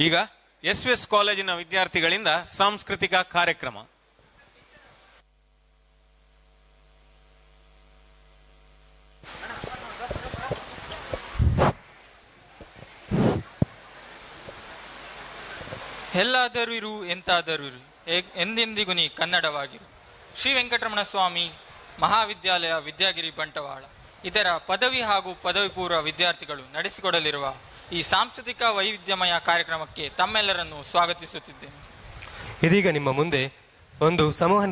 ಈಗ ಎಸ್ ಕಾಲೇಜಿನ ವಿದ್ಯಾರ್ಥಿಗಳಿಂದ ಸಾಂಸ್ಕೃತಿಕ ಕಾರ್ಯಕ್ರಮ. ಎಲ್ಲಾದರೂ ಇರು ಎಂತಾದರೂ ಇರು, ಎಂದೆಂದಿಗೂ ನೀ ಕನ್ನಡವಾಗಿರು. ಶ್ರೀ ವೆಂಕಟರಮಣ ಸ್ವಾಮಿ ಮಹಾವಿದ್ಯಾಲಯ ವಿದ್ಯಾಗಿರಿ ಬಂಟವಾಳ ಇದರ ಪದವಿ ಹಾಗೂ ಪದವಿ ಪೂರ್ವ ವಿದ್ಯಾರ್ಥಿಗಳು ನಡೆಸಿಕೊಡಲಿರುವ ಈ ಸಾಂಸ್ಕೃತಿಕ ವೈವಿಧ್ಯಮಯ ಕಾರ್ಯಕ್ರಮಕ್ಕೆ ತಮ್ಮೆಲ್ಲರನ್ನು ಸ್ವಾಗತಿಸುತ್ತಿದ್ದೇನೆ. ಇದೀಗ ನಿಮ್ಮ ಮುಂದೆ ಒಂದು ಸಮೂಹ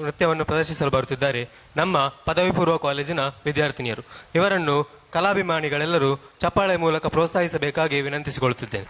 ನೃತ್ಯವನ್ನು ಪ್ರದರ್ಶಿಸಲು ಬರುತ್ತಿದ್ದಾರೆ ನಮ್ಮ ಪದವಿ ಪೂರ್ವ ಕಾಲೇಜಿನ ವಿದ್ಯಾರ್ಥಿನಿಯರು. ಇವರನ್ನು ಕಲಾಭಿಮಾನಿಗಳೆಲ್ಲರೂ ಚಪ್ಪಾಳೆ ಮೂಲಕ ಪ್ರೋತ್ಸಾಹಿಸಬೇಕಾಗಿ ವಿನಂತಿಸಿಕೊಳ್ಳುತ್ತಿದ್ದೇನೆ.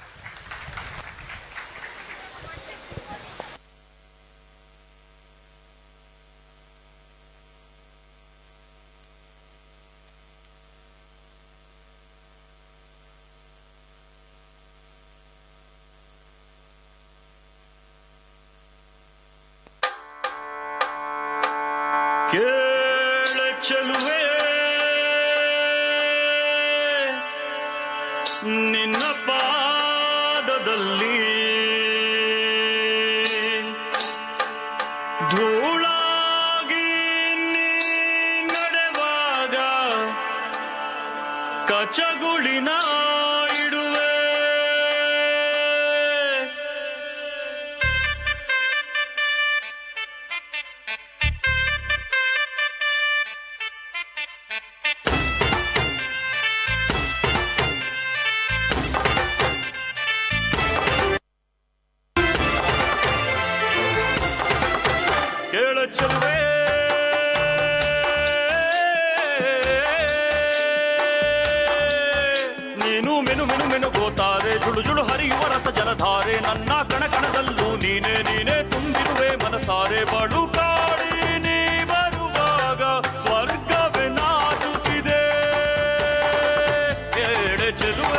ಕೇಳ ಚೆಲುವೆ ನಿನ್ನ ಪಾದದಲ್ಲಿ ಧೂಳಾಗಿ ನೀ ನಡೆವಾಗ ಕಚಗುಳಿನ ಇಡುವೆ. ಚೆಲುವೆ ನೀನು ಮೆನು ಮೆನು ಮೆನುಗೋತಾರೆ, ಜುಳು ಜುಳು ಹರಿಯುವ ರಸ ಜಲಧಾರೆ. ನನ್ನ ಕಣ ಕಣದಲ್ಲೂ ನೀನೇ ನೀನೇ ತುಂಬಿರುವೆ ಮನಸಾರೆ. ಬಡು ಕಾಡಿ ನೀ ಬರುವಾಗ ಸ್ವರ್ಗವೇ ನಾಚುತ್ತಿದೆ. ಕೇಳೆ ಚೆಲುವೆ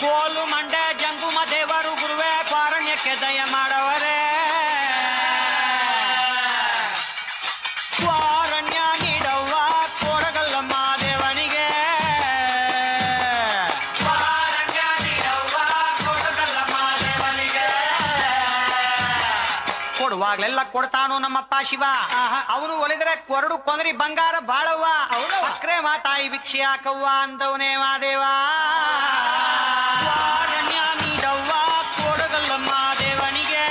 ಕೋಲು ಮಂಡೆ ಜಂಗುಮ ದೇವರು ಗುರುವೆ ಪಾರಣ್ಯಕ್ಕೆ ದಯ ಮಾಡವರೇ. ಪಾರಣ್ಯ ನೀಡವ್ವ ಕೋರಗಲ್ಲಮ್ಮ ದೇವನಿಗೆ. ಪಾರಣ್ಯ ನೀಡವ್ವ ಕೋರಗಲ್ಲಮ್ಮ ದೇವನಿಗೆ. ಕೊಡುವಾಗ್ಲೆಲ್ಲ ಕೊಡ್ತಾನು ನಮ್ಮಪ್ಪ ಶಿವ. ಅವನು ಒಲಿದ್ರೆ ಕೊರಡು ಕೊಂದ್ರಿ ಬಂಗಾರ ಬಾಳವ್ವ. ಅಕ್ರೆ ಮಾತಾಯಿ ಭಿಕ್ಷೆ ಹಾಕವ್ವ ಅಂದವನೇ ಮಾದೇವ. ಪಾರಣ್ಯ ನೀಡವ್ವ ಕೊಡಗಲ್ಲಮ್ಮ ದೇವನಿಗೆ.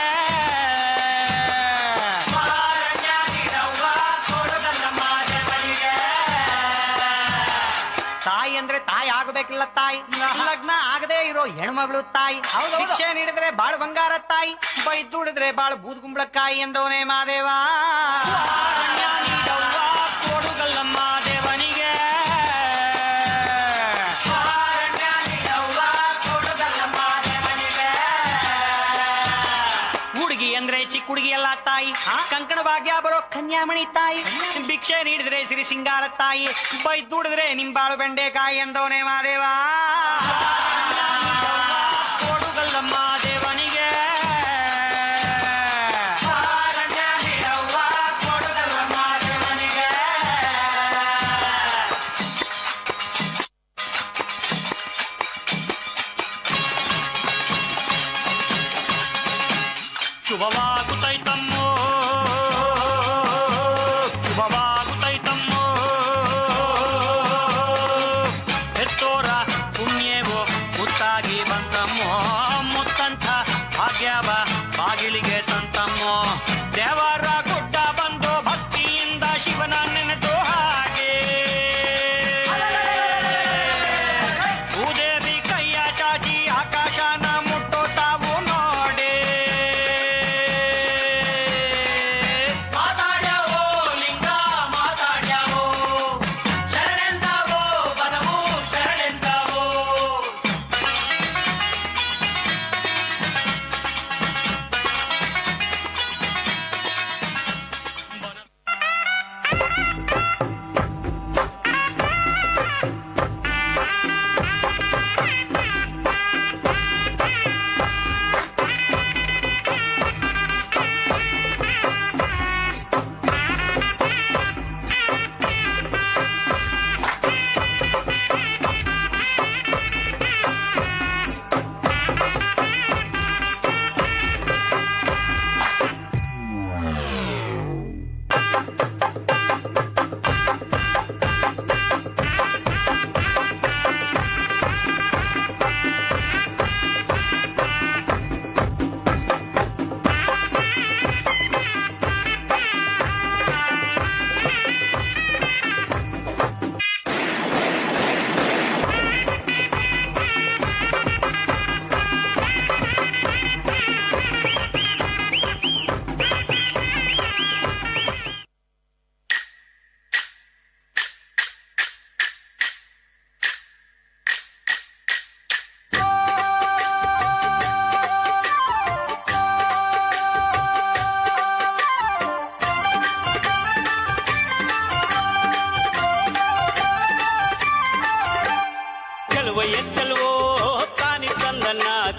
ಪಾರಣ್ಯ ನೀಡವ್ವ ಕೊಡಗಲ್ಲಮ್ಮ ದೇವನಿಗೆ. ತಾಯಿ ಅಂದ್ರೆ ತಾಯಿ ಆಗಬೇಕಿಲ್ಲ ತಾಯಿ. ಲಗ್ನ ಆಗದೆ ಇರೋ ಹೆಣ್ಮಗಳು ತಾಯಿ. ಭಿಕ್ಷೆ ನೀಡಿದ್ರೆ ಬಾಳ್ ಬಂಗಾರ ತಾಯಿ, ಬೈದುಡಿದ್ರೆ ಬಾಳ್ ಬೂದ್ಗುಂಬಳಕಾಯಿ ಎಂದವನೇ ಮಾದೇವ. ಪಾರಣ್ಯ ನೀಡವ್ವ ಕೊಡಗಲ್ಲಮ್ಮ ದೇವನಿಗೆ. ಹುಡುಗಿ ಅಂದ್ರೆ ಚಿಕ್ಕ ಹುಡುಗಿ ಎಲ್ಲ ತಾಯಿ, ಕಂಕಣ ಭಾಗ್ಯ ಬರೋ ಕನ್ಯಾಮಣಿ ತಾಯಿ. ಭಿಕ್ಷೆ ನೀಡಿದ್ರೆ ಸಿರಿ ಸಿಂಗಾರ ತಾಯಿ, ಬೈದುಡಿದ್ರೆ ನಿಂಬಾಳು ಬೆಂಡೆಕಾಯಿ ಎಂದವನೇ ಮಾದೇವ. ಕೊಡುಗಲ್ಲಮ್ಮ ದೇವನಿಗೆ. ಶುಭವಾಗುತ್ತೈತಮ್ಮೋ ಶುಭವಾಗುತ್ತೈತಮ್ಮೋ. ಹೆತ್ತೋರ ಪುಣ್ಯವೋ ಮುತ್ತಾಗಿ ಬಂತಮ್ಮೋ. ಮುತ್ತಂಥ ಭಾಗ್ಯವ ಬಾಗಿಲಿಗೆ ತಂತಮ್ಮೋ. ದೇವರ ಗುಡ್ಡ ಬಂದು ಭಕ್ತಿಯಿಂದ ಶಿವನ ನೆನೆದು ಹಾಗೆ. ಭೂದೇವಿ ಕೈಯ ಚಾಚಿ ಆಕಾಶನ ಮುಟ್ಟೋ ತಾವು ನೋಡಿ. ಮಾತಾಡ್ಯಾವೋ ಲಿಂಗ ಮಾತಾಡ್ಯಾವೋ, ಶರಣೆಂದವೋ ಬನವು ಶರಣೆಂದವೋ.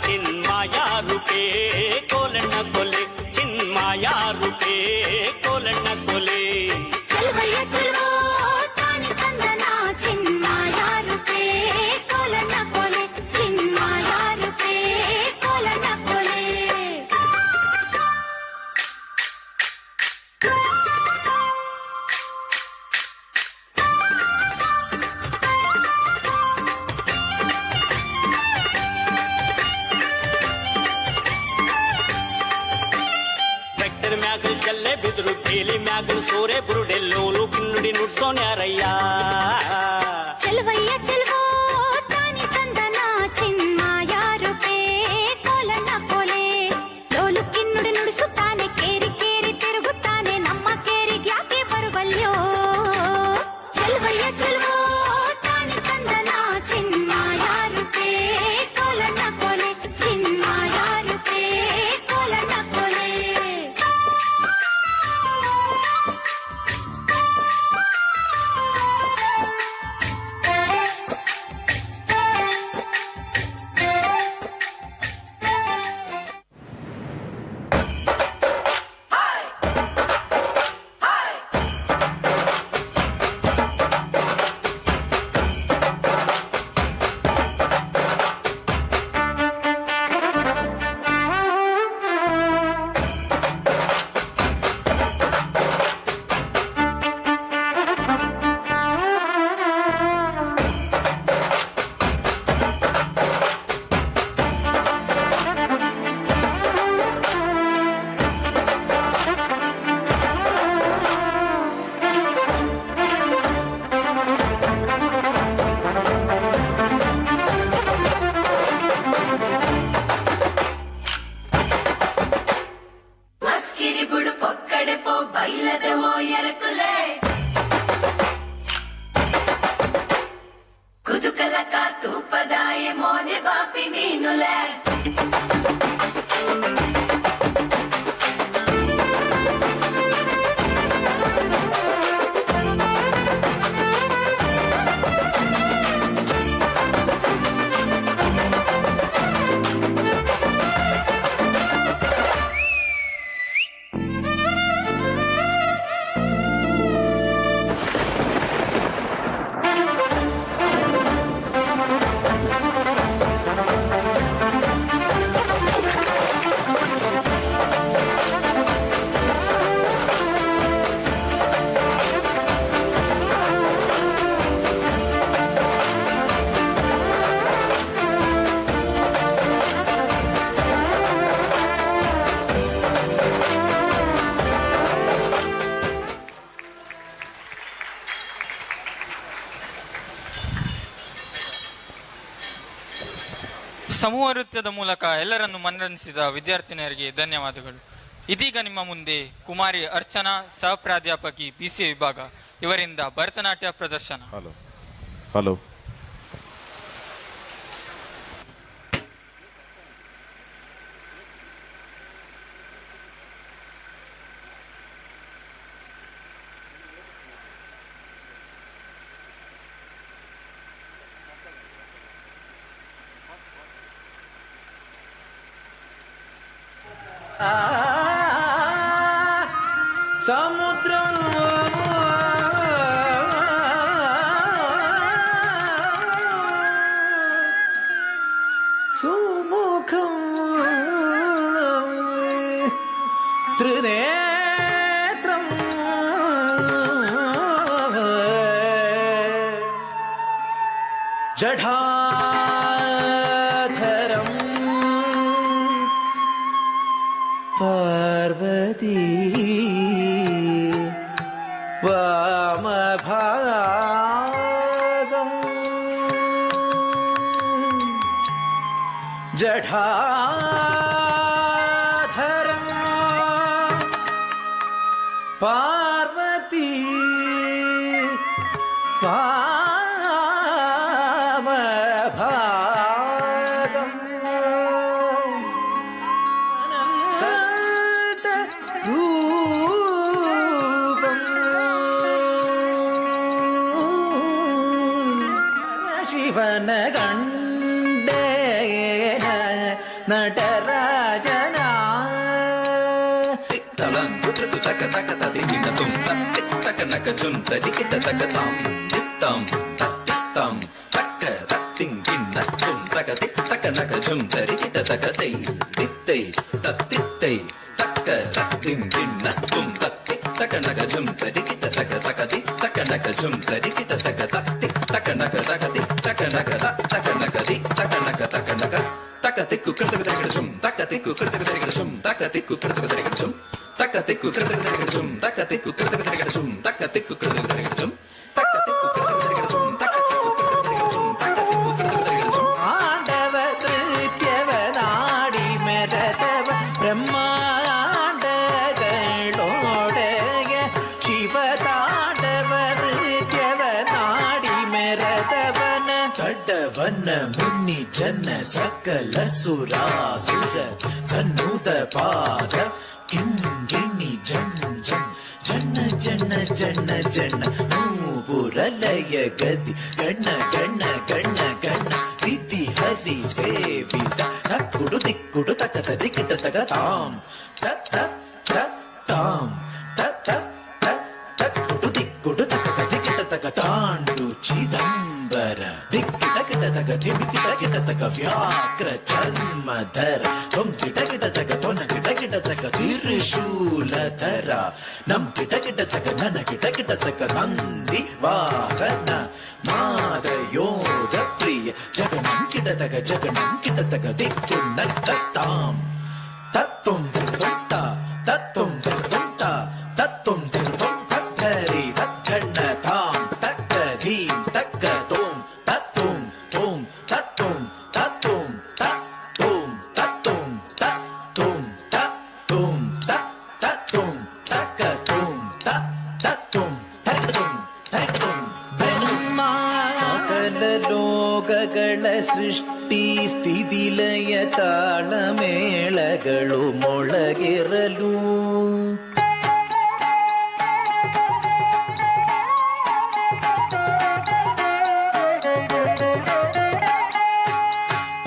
ಚಿನ್ಮಾಯ ರೂಪೇ ಕೋಲಣ್ಣ ಕೊಲೆ ಚಿನ್ಮಾಯ ರೂಪೇ ಕೋಲಣ್ಣ ಕೊಲೆ ಚೆಲುವಯ್ಯ ಚೆಲುವೋ ತಾನಿ ತಂದನ ಚಿನ್ಮಾಯ ರೂಪೇ ಕೋಲಣ್ಣ ಕೊಲೆ ಚಿನ್ಮಾಯ ರೂಪೇ ಕೋಲಣ್ಣ ಕೊಲೆ ಟ್ರ್ಯಾಕ್ಟರ್ ಮ್ಯಾಗಲ್ ಜಲ್ಲೆ ಬಿದ್ರು ಬೇಲಿ ಮ್ಯಾಗಲ್ ಸೋರೆ ಬುರುಡೆಲ್ಲೋಲು ಕಿನ್ನುಡಿ ನುಡ್ಸೋನ್ಯಾರಯ್ಯ ಚೆಲುವಯ್ಯ ಚೆಲುವೋ ತಾನಿ ತಂದನ ಚಿನ್ಮಾಯ ರೂಪೇ ಕೋಲಣ್ಣ ಕೊಲೆ ಲೋಲು ಕಿನ್ನುಡಿ ನುಡಿಸುತ್ತಾನೆ ಕೇರಿ ಕೇರಿ ತಿರುಗುತ್ತಾನೆ ನಮ್ಮ ಕೇರಿಗೆ ಯಾಕೆ ಬರುವಲ್ಯೋ ಚೆಲುವಯ್ಯ ಚೆಲುವೋ ತಾನಿ ತಂದನ ಚಿನ್ಮಾಯ ರೂಪೇ ಕೋಲಣ್ಣ ಕೊಲೆ ಚಿನ್ಮಾಯ ರೂಪೇ ಕೋಲಣ್ಣ ಕೊಲೆ మస్కిరి బుడు పొక్కడే పో బయలదే ఓ ఎరకులే కుదుకలక తూపదాయే మోనే బాపి మీనులే ಸಮೂಹ ನೃತ್ಯದ ಮೂಲಕ ಎಲ್ಲರನ್ನು ಮನರಂಜಿಸಿದ ವಿದ್ಯಾರ್ಥಿನಿಯರಿಗೆ ಧನ್ಯವಾದಗಳು. ಇದೀಗ ನಿಮ್ಮ ಮುಂದೆ ಕುಮಾರಿ ಅರ್ಚನಾ, ಸಹ ಪ್ರಾಧ್ಯಾಪಕಿ BCA ವಿಭಾಗ ಇವರಿಂದ ಭರತನಾಟ್ಯ ಪ್ರದರ್ಶನ. ಹಲೋ ಹಲೋ సముద్రం సుముఖం త్రినేత్రం జఠాధరం పార్వతీ వామభాగం జఠాధరం పార్వతీ వామభాగం అనంత రూపం శివన గండేన ನಟರಾಜನ ತಲಂಗು ತೃಕು ತಕ ತಕ ತದಿ ಗಿಡ ತುಂ ತತ್ತಿ ತಕ ನಕ ಜುಂ ತದಿ ಗಿಡ ತಕ ತಾಂ ತಿತ್ತಂ ತತ್ತಿತ್ತಂ ತಕ್ಕ ತತ್ತಿಂ ಗಿನ್ನ ತುಂ ತಕ ತಿ ತಕ ನಕ ಜುಂ ತದಿ ಗಿಡ ತಕ ತೈ ತಿತ್ತೈ ತತ್ತಿತ್ತೈ ತಕ್ಕ ತತ್ತಿಂ ಗಿನ್ನ ತುಂ ತತ್ತಿ ತಕ ನಕ ಜುಂ ತದಿ ಗಿಡ ತಕ ತಕ ತಿ ತಕ ನಕ ಜುಂ ತದಿ ಗಿಡ ತಕ ತತ್ತಿ ತಕ ನಕ ತಕ ತಿ ತಕ ನಕ ತಕ ನಕ ತಿ ತಕ ನಕ ತಕ ನಕ ತಕ ತಿಕ್ಕು ಕೃತಕ ತರಿಗಡಸುಂ ತಕ ತಿಕ್ಕು ಕೃತಕ ತರಿಗಡಸುಂ ತಕ ತಿಕ್ಕು ಕೃತಕ ತರಿಗಡಸುಂ ತಕ ತಿಕ್ಕು ಕೃತಕ ತರಿಗಡಸುಂ ತಕ ತಿಕ್ಕು ಕೃತಕ ತರಿಗಡಸುಂ ತಕ ತಿಕ್ಕು ಕೃತಕ ತರಿಗಡಸುಂ ತಕ ತಿಕ್ಕು ಕೃತಕ ತರಿಗಡಸುಂ ತಕ ತಿಕ್ಕು ಕೃತಕ ತರಿಗಡಸುಂ ತಕ ತಿಕ್ಕು ಕೃತಕ ತರಿಗಡಸುಂ ಆಂಡವ ಕೃತ್ಯವ ನಾಡಿ ಮೆರೆದವ ಬ್ರಹ್ಮಾಂಡಗಳೊಡೆಯ ಶಿವ ತಾಂಡವ ನೃತ್ಯವ ನಾಡಿ ಮೆರೆದವನ ದಡ್ಡವನ್ನ ಮುನ್ನಿ ಜನ ಸಕಲ ಸುರಾಸುರ ಸನ್ನುತ ಪಾದ ಕಿಂಗಿಣಿ ಜನ್ ಜನ್ ಜನ್ನ ಜನ್ನ ಜನ್ನ ಜನ್ನ ಮೂಗುರಲಯ ಗದಿ ಗಣ್ಣ ಗಣ್ಣ ಗಣ್ಣ ಗಣ್ಣ ವಿಧಿ ಹರಿ ಸೇವಿತ ನಕ್ಕುಡು ದಿಕ್ಕುಡು ತಕ ತದಿ ಕಿಟ ತಕ ತಾಂ ತಕ್ ತಕ್ ತಕ್ ತಾಂ ತಕ್ ತಕ್ ತಕ್ ತಕ್ಕುಡು ದಿಕ್ಕುಡು ತಕ ತದಿ ಕಿಟ ತಕ ತಾಂಡು ಚಿದಂಬರ ದಿಕ್ಕಿಟ ಕಿಟ ತಕ ದಿವಿ ಕಿಟ ಕಿಟ ತಕ ವ್ಯಾಕ್ರ ಚರ್ಮಧರ ತೊಂ ಕಿಟ ಕಿಟ ತಕ ತೊನ ಕಿಟ ಕಿಟ ತಕ ತ್ರಿಶೂಲಧರ ನಂ ಕಿಟ ಕಿಟ ತಕ ನನ ಕಿಟ ಕಿಟ ತಕ ನಂದಿ ವಾಹನ ನಾದ ಯೋಧ ಪ್ರಿಯ ಜಗನಂ ಕಿಟ ತಕ ದಿಕ್ಕು ನಕ್ಕ ತಾಂ ತತ್ತುಂ ತಿರುತ್ತ ತತ್ತುಂ ತಿರುತ್ತ ತತ್ತುಂ ತಿರುತ್ತುಂ ತತ್ತರಿ ತಕ್ಕಣ್ಣ ತಾಂ ತಕ್ಕ ಧೀಂ ತಕ್ಕ ತೋಂ ತತ್ತುಂ ತೋಂ ತತ್ತುಂ ತತ್ತುಂ ತತ್ತುಂ ತತ್ತುಂ ತತ್ತುಂ ತತ್ತುಂ ತತ್ತುಂ ತಕ್ಕ ತೋಂ ತತ್ತುಂ ತತ್ತುಂ ತತ್ತುಂ ಬ್ರಹ್ಮ ಸಕಲ ಲೋಕಗಳ ಸೃಷ್ಟಿ ಸ್ಥಿತಿಲಯ ತಾಳಮೇಳಗಳು ಮೊಳಗಿರಲು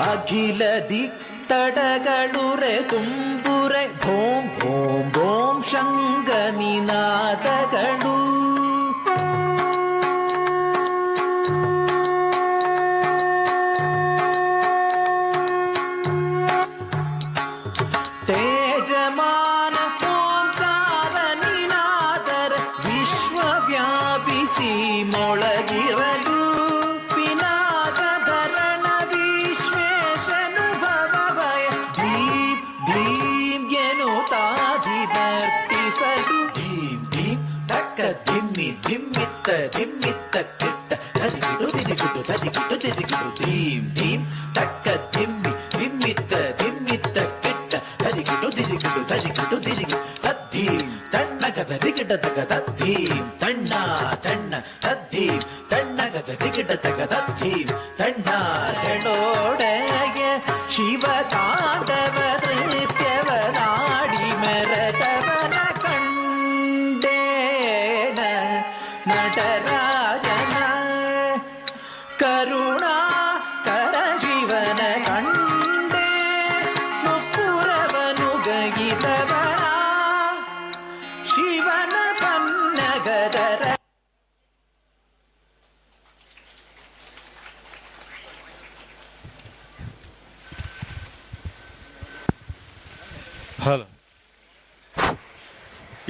ಅಖಿಲ ದಿಕ್ತಡಗಳುರೆ ತುಂಬುರೆ ಭೋಂ ಭೋಂ ಭೋಂ ಶಂಗ ನಿನಾದಗಳು ತೇಜಮಾನ ಓಂಕಾರ ನಿನಾದರ ವಿಶ್ವ ವ್ಯಾಪಿಸಿ ಮೊಳಗಿರಲು ಪಿನಾಕಧರಣ ವಿಶ್ವೇಶನು ಭವ ಭಯ ದೀಪ್ ಧೀಂ ಎನ್ನುತ್ತಾಧಿದರ್ತಿಸಲು ಧೀಂ ಧೀಂ ತಕ್ಕ ಧಿಮ್ಮಿ ಧಿಮ್ಮಿತ್ತ ಧಿಮ್ಮಿತ್ತ ಕಿಟ್ಟ ತದಿಗಿಡು ದಿದಿಗಿಡು ತದಿಗಿಡು ದಿದಿಗಿಡು ಧೀಂ ಧೀಂ ತಕ್ಕ ಧಿಮ್ಮಿ ಧಿಮ್ಮಿತ್ತ ಧಿಮ್ಮಿತ್ತ ಕಿಟ್ಟ ತದಿಗಿಡು ದಿದಿಗಿಡು ತದಿಗಿಡು ದಿದಿಗಿಡು ತದ್ಧೀಂ ತಣ್ಣಗದ ದಿಗಿಡ ತಗ ತದ್ಧೀಂ ತಣ್ಣ ತಣ್ಣ ತದ್ಧೀಂ ತಣ್ಣಗದ ದಿಗಿಡ ತಗ ತದ್ಧೀಂ ತಣ್ಣ ಹೆಳೋಡೆಯ ಶಿವ ತಾಂಡವ ನೃತ್ಯವ ನಾಡಿ ಮೆರೆದವನ ಕಂಡೇಣ ನಟರಾಜನ ಕರುಣಾ ಕರ ಶಿವನ ಕಂಡೇ ಮುಪ್ಪುರವನು ಗಗಿದವನ ಶಿವನ ಪನ್ನಗದರ ಹಲೋ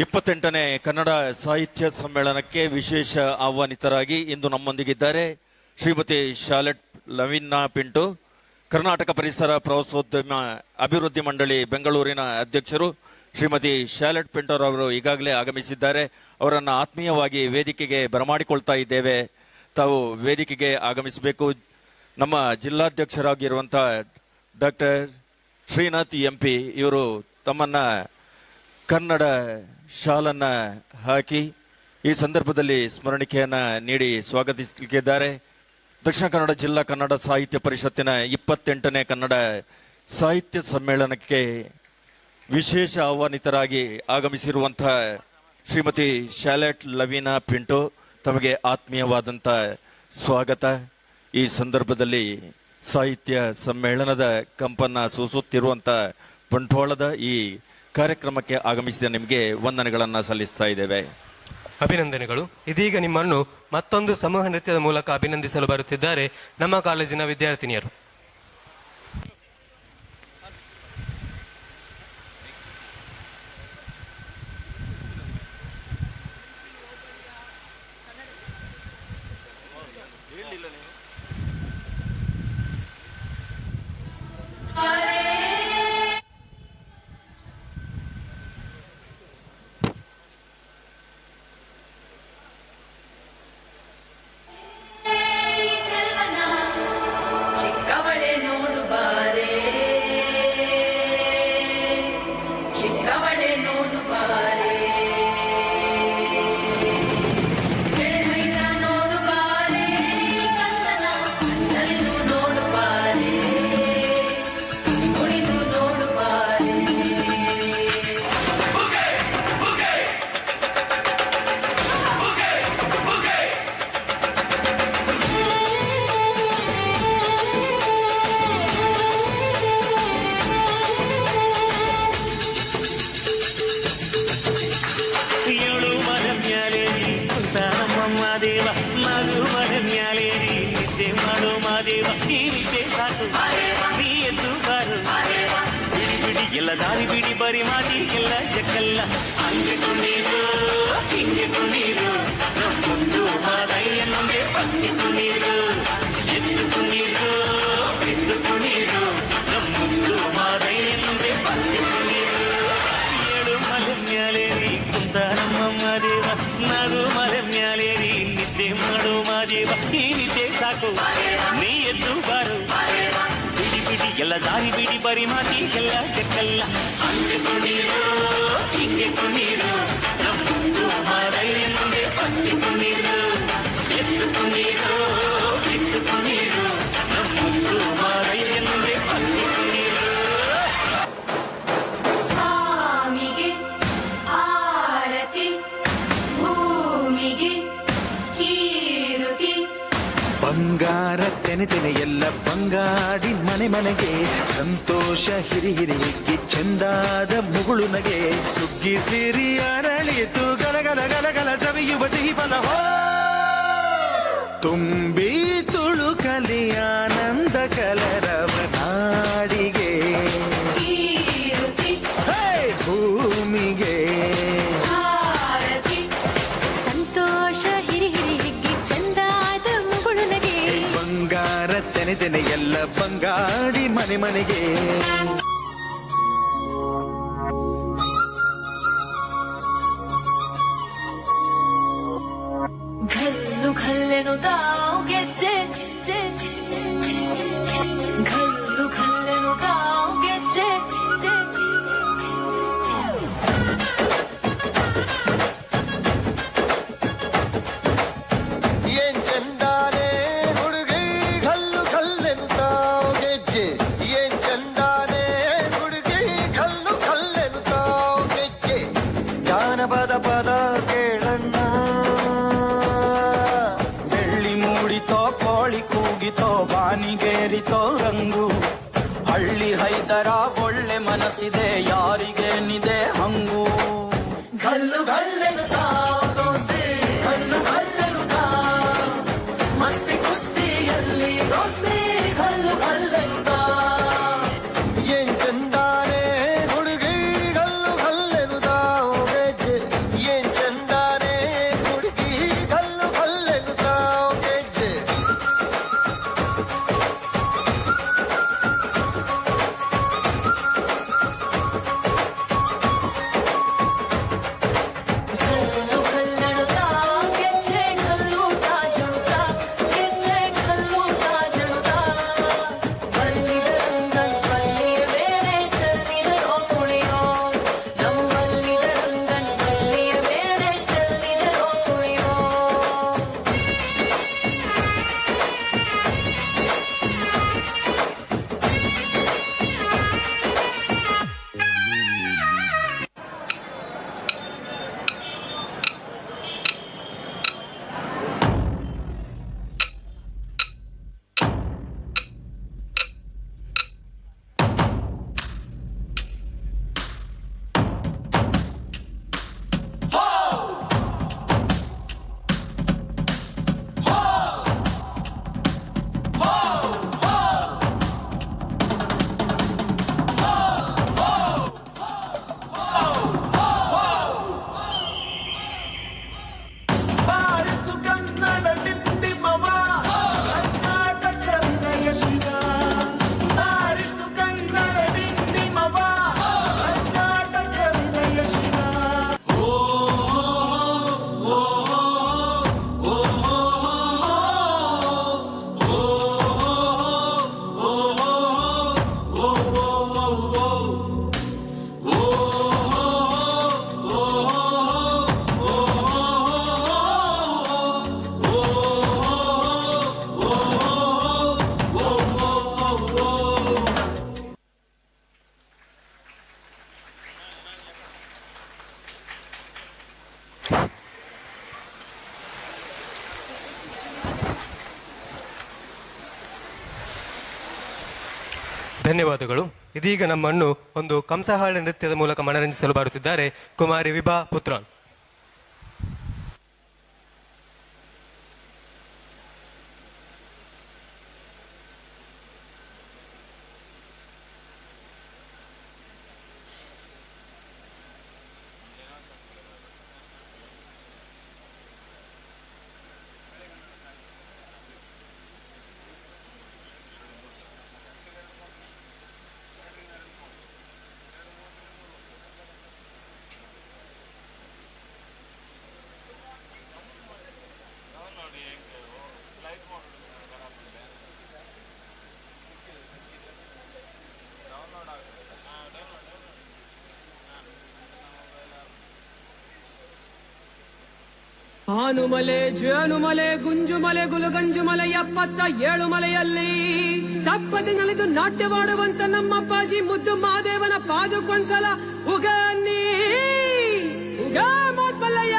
28ನೇ ಕನ್ನಡ ಸಾಹಿತ್ಯ ಸಮ್ಮೇಳನಕ್ಕೆ ವಿಶೇಷ ಆಹ್ವಾನಿತರಾಗಿ ಇಂದು ನಮ್ಮೊಂದಿಗಿದ್ದಾರೆ ಶ್ರೀಮತಿ ಶಾಲೆಟ್ ಲವಿನ್ನಾ ಪಿಂಟು, ಕರ್ನಾಟಕ ಪರಿಸರ ಪ್ರವಾಸೋದ್ಯಮ ಅಭಿವೃದ್ಧಿ ಮಂಡಳಿ ಬೆಂಗಳೂರಿನ ಅಧ್ಯಕ್ಷರು. ಶ್ರೀಮತಿ ಶಾಲೆಟ್ ಪಿಂಟೋರವರು ಈಗಾಗಲೇ ಆಗಮಿಸಿದ್ದಾರೆ. ಅವರನ್ನು ಆತ್ಮೀಯವಾಗಿ ವೇದಿಕೆಗೆ ಬರಮಾಡಿಕೊಳ್ತಾ ಇದ್ದೇವೆ. ತಾವು ವೇದಿಕೆಗೆ ಆಗಮಿಸಬೇಕು. ನಮ್ಮ ಜಿಲ್ಲಾಧ್ಯಕ್ಷರಾಗಿರುವಂಥ ಡಾಕ್ಟರ್ ಶ್ರೀನಾಥ್ MP ಇವರು ತಮ್ಮನ್ನ ಕನ್ನಡ ಶಾಲನ್ನ ಹಾಕಿ ಈ ಸಂದರ್ಭದಲ್ಲಿ ಸ್ಮರಣಿಕೆಯನ್ನ ನೀಡಿ ಸ್ವಾಗತಿಸಲಿದ್ದಾರೆ. ದಕ್ಷಿಣ ಕನ್ನಡ ಜಿಲ್ಲಾ ಕನ್ನಡ ಸಾಹಿತ್ಯ ಪರಿಷತ್ತಿನ 28ನೇ ಕನ್ನಡ ಸಾಹಿತ್ಯ ಸಮ್ಮೇಳನಕ್ಕೆ ವಿಶೇಷ ಆಹ್ವಾನಿತರಾಗಿ ಆಗಮಿಸಿರುವಂಥ ಶ್ರೀಮತಿ ಶಾಲೆಟ್ ಲವಿನಾ ಪಿಂಟೋ, ತಮಗೆ ಆತ್ಮೀಯವಾದಂಥ ಸ್ವಾಗತ. ಈ ಸಂದರ್ಭದಲ್ಲಿ ಸಾಹಿತ್ಯ ಸಮ್ಮೇಳನದ ಕಂಪನ್ನ ಸೂಸುತ್ತಿರುವಂಥ ಬಂಟ್ವಾಳದ ಈ ಕಾರ್ಯಕ್ರಮಕ್ಕೆ ಆಗಮಿಸಿದ ನಿಮಗೆ ವಂದನೆಗಳನ್ನು ಸಲ್ಲಿಸ್ತಾ ಇದ್ದೇವೆ. ಅಭಿನಂದನೆಗಳು. ಇದೀಗ ನಿಮ್ಮನ್ನು ಮತ್ತೊಂದು ಸಮೂಹ ನೃತ್ಯದ ಮೂಲಕ ಅಭಿನಂದಿಸಲು ಬರುತ್ತಿದ್ದಾರೆ ನಮ್ಮ ಕಾಲೇಜಿನ ವಿದ್ಯಾರ್ಥಿನಿಯರು. ಚಿಕ್ಕವಳೆ ನೋಡು ಬಾರೆ ಚಿಕ್ಕವಳೆ ನೋಡು ಬಾರೆ ಗೆಳೆಮೈದ ನೋಡು ಬಾರೆ ಕಂದನ ನಲಿದು ನೋಡು ಬಾರೆ ಕುಣಿದು ನೋಡು ಬಾರೆ ಏಳು ಮರ ಮ್ಯಾಲೇರಿ ಕುಂತ ನಮ್ಮಮ್ಮ ದೇವ ಮರು ಮರ ಮ್ಯಾಲೇರಿ ನಿದ್ದೆ ಮಾಡು ಮಾದೇವ ಈ ನಿದ್ದೆ ಸಾಕು ನೀ ಎದ್ದು ಬಾರು ಬಿಡಿ ಬಿಡಿ ಎಲ್ಲ ದಾರಿ ಬಿಡಿ ಬರಿ ಮಾತಿ ಎಲ್ಲ ಜಕ್ಕಲ್ಲ ಹಂಗೆ ಕುಣೀರು ಹಿಂಗೆ ಕುಣೀರು ನಮ್ಮೊಂದು ಮಾದಯ್ಯನೊಂಗೆ ಪಂಗಿ ಕುಣೀರು ಎದ್ದು ಕುಣೀರು ಬಿದ್ದು ಕುಣೀರು ನಮ್ಮೊಂದು ಮಾದಯ್ಯನೊಂಗೆ ಪಂಗಿ ಕುಣೀರು ಏಳು ಮಲೆ ಮ್ಯಾಲೇರಿ ಕುಂತ ನಮ್ಮಮ್ಮ ದೇವ ನಗು ಮಲೆ ಮ್ಯಾಲೇರಿ ನಿದ್ದೆ ಮಾಡು ಮಾದೇವ ಈ ನಿದ್ದೆ ಸಾಕು ನೀ ಎದ್ದು ಬಾರು ಬಿಡಿ ಬಿಡಿ ಎಲ್ಲ ದಾರಿ ಬಿಡಿ ಬರಿ ಮಾತಿ ಎಲ್ಲ ಕೆಕ್ಕಲ್ಲ ಹಂಗೆ ಕುಣೀರು ಹಿಂಗೆ ಕುಣೀರು ನಮ್ಮೊಂದು ಮಾದಯ್ಯನೊಂಗೆ ಪಂಗಿ ಕುಣೀರು ಎದ್ದು ಕುಣೀರು ಬಿದ್ದು ಕುಣೀರು ನಮ್ಮೊಂದು ಮಾದಯ್ಯನೊಂಗೆ ಪಂಗಿ ಕುಣೀರು ಸ್ವಾಮಿಗೆ ಆರತಿ ಭೂಮಿಗೆ ಕೀರುತಿ ಬಂಗಾರ ತೆನೆ ತೆನೆ ಎಲ್ಲ ಬಂಗಾಡಿ ಮನೆ ಮನೆಗೆ ಸಂತೋಷ ಹಿರಿ ಹಿರಿ ಹಿಗ್ಗಿ ಚೆಂದಾದ ಮುಗುಳು ನಗೆ ಸುಗ್ಗಿ ಸಿರಿ ಅರಳಿತು ಗಲಗಲ ಗಲಗಲ ಸವಿಯುವ ಸಿಹಿ ಫಲ ಹೋ ತುಂಬಿ ತುಳುಕಲಿ ಆನಂದ ಕಲರವ ನಾಡಿಗೆ ಕೀರುತಿ ಹೇ ಭೂಮಿಗೆ ಆರತಿ ಸಂತೋಷ ಹಿರಿ ಹಿರಿ ಹಿಗ್ಗಿ ಚಂದಾದ ಮುಗುಳು ನಗೆ ಬಂಗಾರ ತೆನೆ ತೆನೆ ಎಲ್ಲ ಬಂಗಾಡಿ ಮನೆ ಮನೆಗೆ ಘಲ್ಲು ಘಲ್ಲೆನು ತಾವು ಗೆಜ್ಜೆ ಘಲ್ಲು ಘಲ್ಲೆನು ತಾವು ಗೆಜ್ಜೆ ಏನ್ ಚಂದಾನೆ ಹುಡುಗಿ ಕಲ್ಲು ಕಲ್ಲೆಂತಾವ್ ಗೆಜ್ಜೆ ಏನ್ ಚಂದಾನೆ ಹುಡುಗಿ ಕಲ್ಲು ಕಲ್ಲೆಂತಾವ್ ಗೆಜ್ಜೆ ಜಾನಪದ ಪದ ಕೇಳಣ್ಣ ಬೆಳ್ಳಿ ಮೂಡಿತೋ ಕೋಳಿ ಕೂಗಿತೋ ಬಾನಿಗೇರಿತೋ ರಂಗು ಹಳ್ಳಿ ಹೈದರ ಒಳ್ಳೆ ಮನಸ್ಸಿದೆ ಯಾರಿಗೇನಿದೆ ಹಂಗು ಘಲ್ಲು ಘಲ್ಲೆನು ತಾವು ದೋಸ್ತಿ ಘಲ್ಲು ಘಲ್ಲೆನು ತಾವು ಮಸ್ತಿ ಕುಸ್ತಿಯಲ್ಲಿ ದೋಸ್ತಿ ಘಲ್ಲು ಘಲ್ಲೆನು ತಾವು ಏನ್ ಚಂದಾನೆ ಹುಡುಗಿ ಕಲ್ಲು ಕಲ್ಲೆಂತಾವ್ ಗೆಜ್ಜೆ ಏನ್ ಚಂದಾನೆ ಹುಡುಗಿ ಕಲ್ಲು ಕಲ್ಲೆಂತಾವ್ ಗೆಜ್ಜೆ ಘಲ್ಲು ಧನ್ಯವಾದಗಳು. ಇದೀಗ ನಮ್ಮನ್ನು ಒಂದು ಕಂಸಹಾಳ ನೃತ್ಯದ ಮೂಲಕ ಮನರಂಜಿಸಲು ಬರುತ್ತಿದ್ದಾರೆ ಕುಮಾರಿ ವಿಭಾ ಪುತ್ರಾನ್. ಆನುಮಲೆ ಜೇನುಮಲೆ ಗುಂಜುಮಲೆ ಗುಲಗಂಜುಮಲೆ 77 ಮಲೆಯಲ್ಲಿ ತಪ್ಪದೆ ನಲಿದು ನಾಟ್ಯವಾಡುವಂತ ನಮ್ಮಪ್ಪಾಜಿ ಮುದ್ದು ಮಾದೇವನ ಪಾದುಕೊಂಡ್ಸಲ ಉಗ ನೀ ಉಗ ಮೋತ್ಮಲ್ಲಯ್ಯ.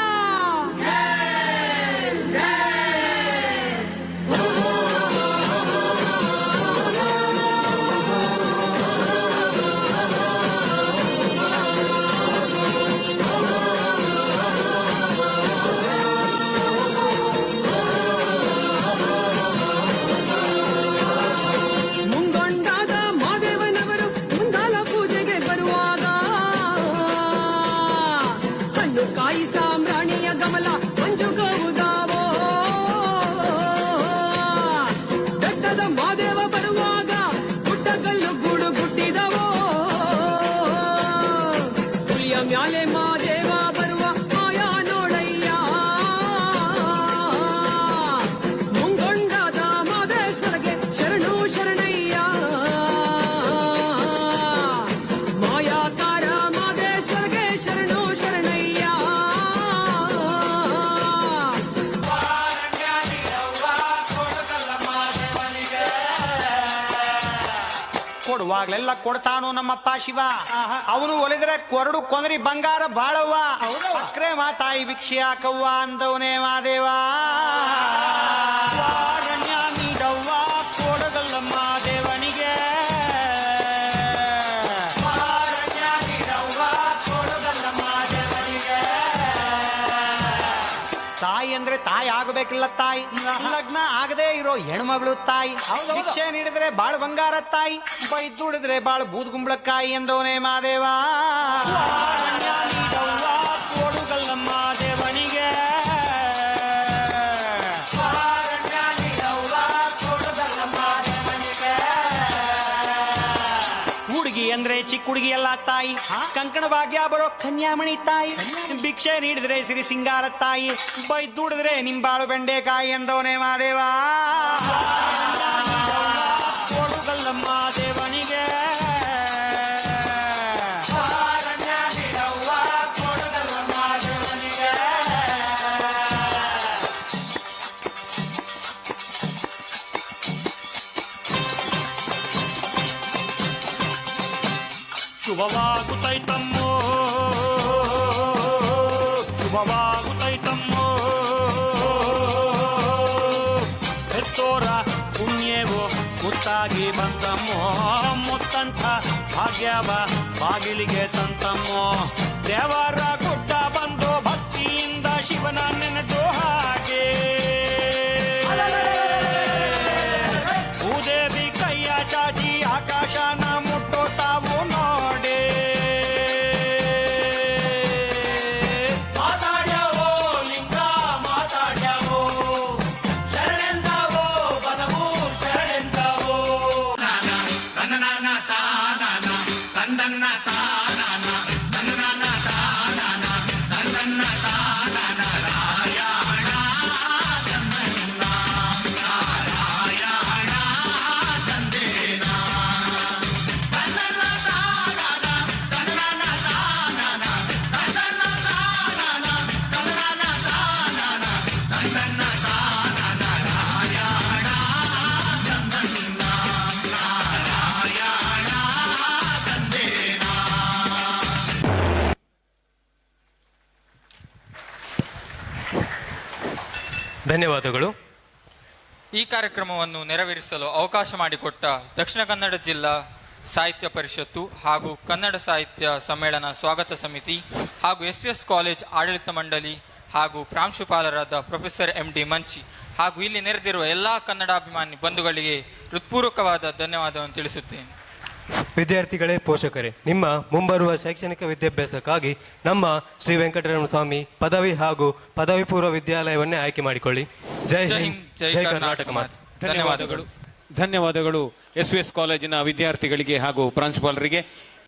ಕೊಡುವಾಗ್ಲೆಲ್ಲ ಕೊಡ್ತಾನು ನಮ್ಮಪ್ಪ ಶಿವ. ಅವನು ಒಲಿದ್ರೆ ಕೊರಡು ಕೊಂದರಿ ಬಂಗಾರ ಬಾಳವ್ವ. ಅಕ್ರೆ ಮಾತಾಯಿ ಭಿಕ್ಷೆ ಹಾಕವ್ವ ಅಂದವನೇ ಮಾದೇವ. ನೀಡವ್ವ ಕೊಡಗಲ್ಲ ಮಾದೇವನಿಗೆ. ತಾಯಿ ಅಂದ್ರೆ ತಾಯಿ ಆಗಬೇಕಿಲ್ಲ ತಾಯಿ. ಲಗ್ನ ಆಗದೆ ಇರೋ ಹೆಣ್ಮಗಳು ತಾಯಿ. ಭಿಕ್ಷೆ ನೀಡಿದ್ರೆ ಬಾಳ್ ಬಂಗಾರ ತಾಯಿ. ಬೈದುಡಿದ್ರೆ ಬಾಳ್ ಬೂದ್ಗುಂಬಳಕಾಯಿ ಎಂದವನೇ ಮಾದೇವ. ಕೊಡುಗಲ್ಲ ಮಾದೇವನಿಗೆ. ಹುಡುಗಿ ಅಂದ್ರೆ ಚಿಕ್ಕ ಹುಡುಗಿ ಎಲ್ಲ ತಾಯಿ. ಕಂಕಣ ಭಾಗ್ಯ ಬರೋ ಕನ್ಯಾಮಣಿ ತಾಯಿ. ಭಿಕ್ಷೆ ನೀಡಿದ್ರೆ ಸಿರಿ ಸಿಂಗಾರ ತಾಯಿ. ಬೈದುಡಿದ್ರೆ ನಿಂಬಾಳು ಬೆಂಡೆಕಾಯಿ ಎಂದವನೇ ಮಾದೇವ. ಕೊಡುಗಲ್ಲ ಮಾದೇವನಿಗೆ. ಶುಭವಾಗುತ್ತೈತಮ್ಮೋ ಶುಭವಾಗುತ್ತೈತಮ್ಮೋ. ಹೆತ್ತೋರ ಪುಣ್ಯವು ಮುತ್ತಾಗಿ ಬಂತಮ್ಮೋ. ಮುತ್ತಂಥ ಭಾಗ್ಯವ ಬಾಗಿಲಿಗೆ ತಂತಮ್ಮೋ. ದೇವರ ಗುಡ್ಡ ಬಂದು ಭಕ್ತಿಯಿಂದ ಶಿವನ ನೆನೆದು ಹಾಗೆ. ಭೂದೇವಿ ಕೈಯ ಚಾಚಿ ಆಕಾಶನ ಮುಟ್ಟೋ ತಾವು ನೋಡಿ. ಮಾತಾಡ್ಯಾವೋ ಲಿಂಗ ಮಾತಾಡ್ಯಾವೋ. ಶರಣೆಂದಾವೋ ಬನವು ಶರಣೆಂದಾವೋ. ತಂದನ್ನ ತಾನಾನ ತಂದನ್ನ ತಾನಾನ ತಂದನ್ನ ತಾನಾನ ತಂದನ್ನ ತಾನಾನ. ರಾಯಣ ತಂದನ್ನ ನಾರಾಯಣ ತಂದೇನ. ತಂದನ್ನ ತಾನಾನ ತಂದನ್ನ ತಾನಾನ ತಂದನ್ನ ತಾನಾನ ತಂದನ್ನ ತಾನಾನ ತಂದನ್ನ ತಾನಾನ. ರಾಯಣ ತಂದನ್ನ ನಾರಾಯಣ ತಂದೇನ. ಧನ್ಯವಾದಗಳು. ಈ ಕಾರ್ಯಕ್ರಮವನ್ನು ನೆರವೇರಿಸಲು ಅವಕಾಶ ಮಾಡಿಕೊಟ್ಟ ದಕ್ಷಿಣ ಕನ್ನಡ ಜಿಲ್ಲಾ ಸಾಹಿತ್ಯ ಪರಿಷತ್ತು ಹಾಗೂ ಕನ್ನಡ ಸಾಹಿತ್ಯ ಸಮ್ಮೇಳನ ಸ್ವಾಗತ ಸಮಿತಿ ಹಾಗೂ ಎಸ್ ಕಾಲೇಜ್ ಆಡಳಿತ ಮಂಡಳಿ ಹಾಗೂ ಪ್ರಾಂಶುಪಾಲರಾದ ಪ್ರೊಫೆಸರ್ MD ಮಂಚಿ ಹಾಗೂ ಇಲ್ಲಿ ನೆರೆದಿರುವ ಎಲ್ಲ ಕನ್ನಡಾಭಿಮಾನಿ ಬಂಧುಗಳಿಗೆ ಹೃತ್ಪೂರ್ವಕವಾದ ಧನ್ಯವಾದವನ್ನು ತಿಳಿಸುತ್ತೇನೆ. ವಿದ್ಯಾರ್ಥಿಗಳೇ, ಪೋಷಕರೇ, ನಿಮ್ಮ ಮುಂಬರುವ ಶೈಕ್ಷಣಿಕ ವಿದ್ಯಾಭ್ಯಾಸಕ್ಕಾಗಿ ನಮ್ಮ ಶ್ರೀ ವೆಂಕಟರಮಣ ಸ್ವಾಮಿ ಪದವಿ ಹಾಗೂ ಪದವಿ ಪೂರ್ವ ವಿದ್ಯಾಲಯವನ್ನೇ ಆಯ್ಕೆ ಮಾಡಿಕೊಳ್ಳಿ. ಜೈ ಹಿಂದ್, ಜೈ ಕರ್ನಾಟಕ ಮಾತೆ. ಧನ್ಯವಾದಗಳು. ಧನ್ಯವಾದಗಳು ಎಸ್ ಕಾಲೇಜಿನ ವಿದ್ಯಾರ್ಥಿಗಳಿಗೆ ಹಾಗೂ ಪ್ರಾಂಶುಪಾಲರಿಗೆ.